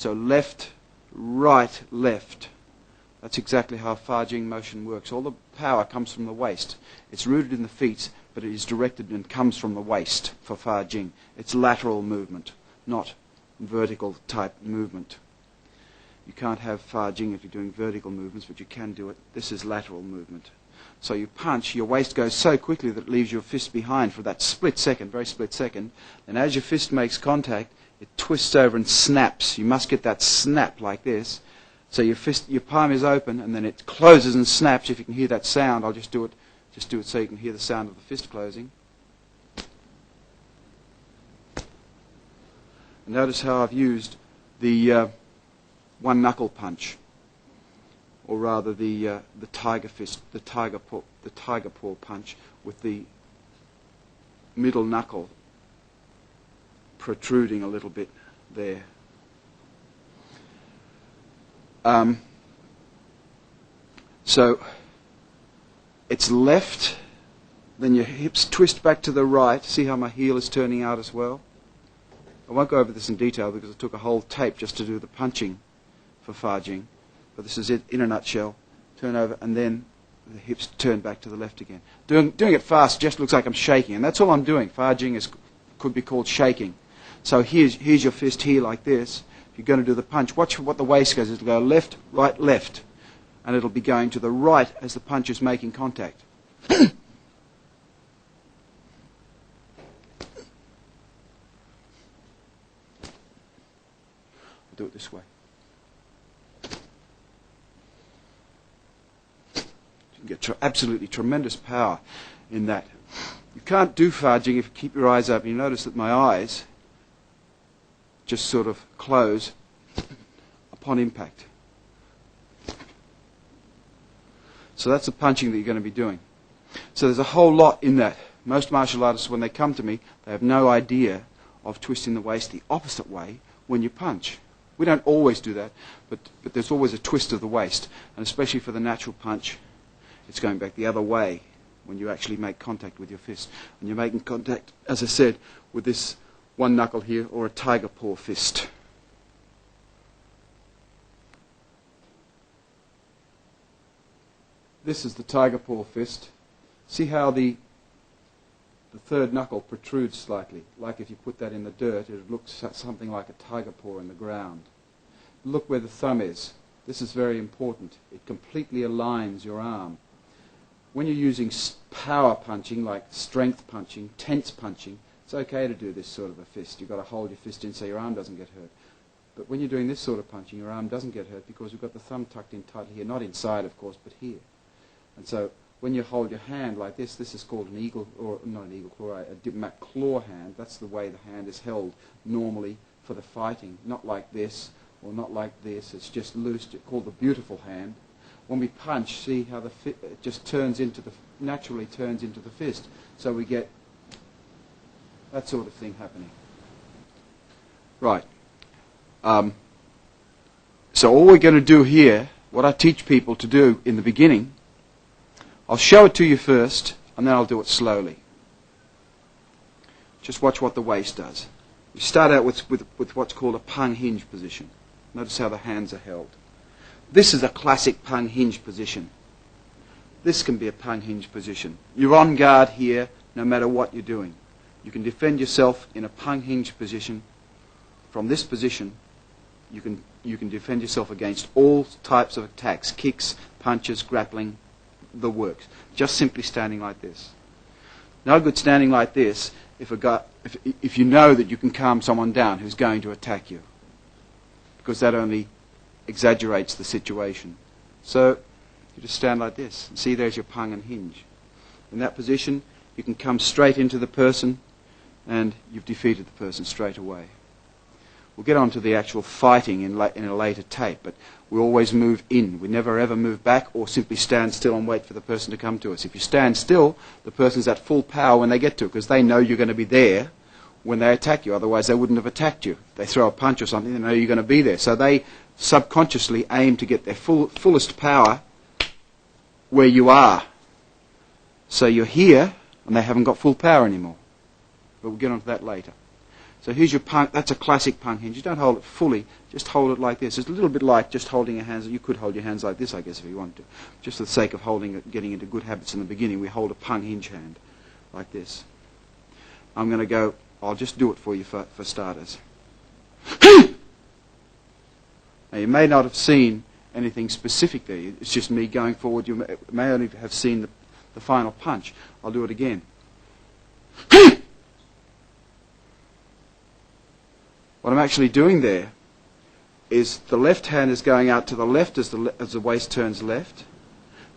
So left, right, left. That's exactly how Fa Jing motion works. All the power comes from the waist. It's rooted in the feet, but it is directed and comes from the waist for Fa Jing. It's lateral movement, not vertical type movement. You can't have Fa Jing if you're doing vertical movements, but you can do it. This is lateral movement. So you punch, your waist goes so quickly that it leaves your fist behind for that split second, very split second. And as your fist makes contact, it twists over and snaps. You must get that snap like this. So your palm is open, and then it closes and snaps. If you can hear that sound, I'll just do it so you can hear the sound of the fist closing. And notice how I've used the one knuckle punch, or rather the tiger fist, the tiger paw punch with the middle knuckle protruding a little bit there. So it's left, then your hips twist back to the right. See how my heel is turning out as well? I won't go over this in detail because I took a whole tape just to do the punching for Fa Jing. But this is it in a nutshell. Turn over and then the hips turn back to the left again. Doing it fast just looks like I'm shaking, and that's all I'm doing. Fa Jing could be called shaking. So here's your fist here like this. If you're going to do the punch, watch what the waist goes. It'll go left, right, left. And it'll be going to the right as the punch is making contact. I'll do it this way. You can get absolutely tremendous power in that. You can't do Fa Jing if you keep your eyes open. You notice that my eyes just sort of close upon impact. So that's the punching that you're going to be doing. So there's a whole lot in that. Most martial artists, when they come to me, they have no idea of twisting the waist the opposite way when you punch. We don't always do that, but there's always a twist of the waist. And especially for the natural punch, it's going back the other way when you actually make contact with your fist. And you're making contact, as I said, with this one knuckle here, or a tiger paw fist. This is the tiger paw fist. See how the third knuckle protrudes slightly, like if you put that in the dirt, it looks something like a tiger paw in the ground. Look where the thumb is. This is very important. It completely aligns your arm. When you're using power punching, like strength punching, tense punching, it's okay to do this sort of a fist. You've got to hold your fist in so your arm doesn't get hurt. But when you're doing this sort of punching, your arm doesn't get hurt because you've got the thumb tucked in tightly here. Not inside, of course, but here. And so when you hold your hand like this is called an eagle, or not an eagle claw, a Dim-Mak claw hand. That's the way the hand is held normally for the fighting. Not like this, or not like this. It's just loose. It's called the beautiful hand. When we punch, see how it just naturally turns into the fist. So we get that sort of thing happening. Right. So all we're going to do here, what I teach people to do in the beginning, I'll show it to you first, and then I'll do it slowly. Just watch what the waist does. You start out with what's called a pung hinge position. Notice how the hands are held. This is a classic pung hinge position. This can be a pung hinge position. You're on guard here no matter what you're doing. You can defend yourself in a pung hinge position. From this position, you can defend yourself against all types of attacks, kicks, punches, grappling, the works. Just simply standing like this. No good standing like this if you know that you can calm someone down who's going to attack you, because that only exaggerates the situation. So you just stand like this. And see, there's your pung and hinge. In that position, you can come straight into the person, and you've defeated the person straight away. We'll get on to the actual fighting in a later tape, but we always move in. We never ever move back or simply stand still and wait for the person to come to us. If you stand still, the person's at full power when they get to it, because they know you're going to be there when they attack you. Otherwise, they wouldn't have attacked you. If they throw a punch or something, they know you're going to be there. So they subconsciously aim to get their fullest power where you are. So you're here, and they haven't got full power anymore. But we'll get on to that later. So here's your pung. That's a classic pung hinge. You don't hold it fully. Just hold it like this. It's a little bit like just holding your hands. You could hold your hands like this, I guess, if you wanted to. Just for the sake of holding it, getting into good habits in the beginning, we hold a pung hinge hand like this. I'm going to go. I'll just do it for you for starters. Now, you may not have seen anything specific there. It's just me going forward. You may only have seen the final punch. I'll do it again. What I'm actually doing there is the left hand is going out to the left as the waist turns left.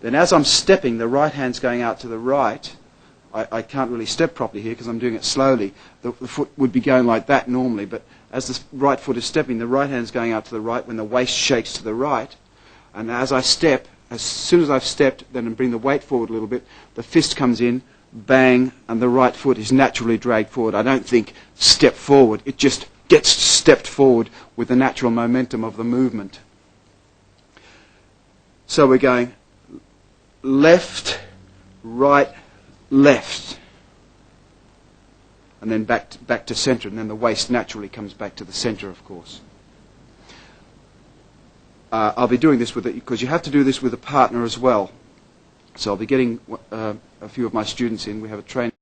Then as I'm stepping, the right hand's going out to the right. I can't really step properly here because I'm doing it slowly. The foot would be going like that normally, but as the right foot is stepping, the right hand's going out to the right when the waist shakes to the right. And as I step, as soon as I've stepped, then I bring the weight forward a little bit, the fist comes in, bang, and the right foot is naturally dragged forward. I don't think step forward. It just gets stepped forward with the natural momentum of the movement. So we're going left, right, left, and then back to center, and then the waist naturally comes back to the center, of course. I'll be doing this with it because you have to do this with a partner as well. So I'll be getting a few of my students in. We have a training